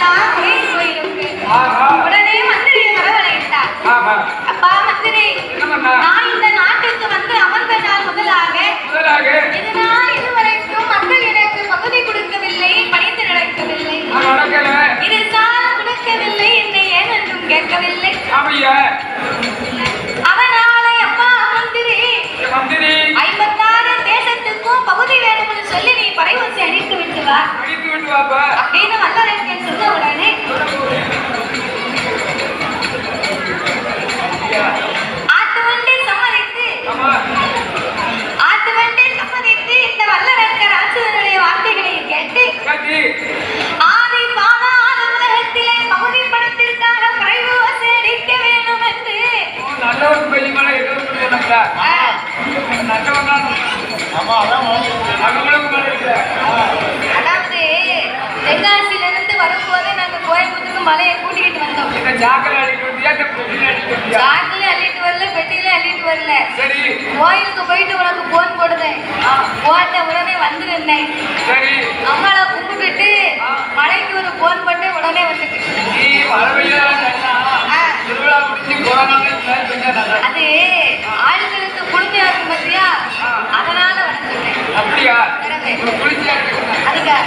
போனார் ஒரே கோயிலுக்கு. உடனே மந்திரியை வரவழைத்தார். அப்பா மந்திரி, நான் இந்த நாட்டுக்கு வந்து அமர்ந்த நாள் முதலாக இதனால் இதுவரைக்கும் மக்கள் எனக்கு பகுதி கொடுக்கவில்லை, பணிந்து நடக்கவில்லை, இது சால கொடுக்கவில்லை, என்னை ஏன் என்றும் கேட்கவில்லை. அதனால அப்பா மந்திரி 56 தேசத்துக்கும் பகுதி வேணும்னு சொல்லி நீ படைவசி அழித்து விட்டு வா அப்படின்னு வல்லரக்கன் சொன்ன உடனே ஆட்டுவண்டி சம்மதித்து இந்த வல்லரக்கர் அரசனுடைய வார்த்தைகளை கேட்டு ஆதி பாதாள உலகத்திலே பகுதி பணத்திற்காக படைவசி அடிக்க வேண்டும் என்று அதாவது தென்காசியிலிருந்து வரும்போது நாங்க கோயம்புத்தூருக்கு மலையை கூட்டிக்கிட்டு வந்தோம். சாக்கிலே அள்ளிட்டு வரல, பெட்டியில அள்ளிட்டு வரல. கோயிலுக்கு போயிட்டு உனக்கு போன் போடுதேன், போட்ட உடனே வந்துருந்தேன். அம்மாவை கும்பிட்டுட்டு மலைக்கு ஒரு போன் போட்டு உடனே வந்துட்டு அது ஆளுகளுக்கு குழுமையா இருக்கும் பத்தியா, அதனால வந்துட்டேன். அதுக்காக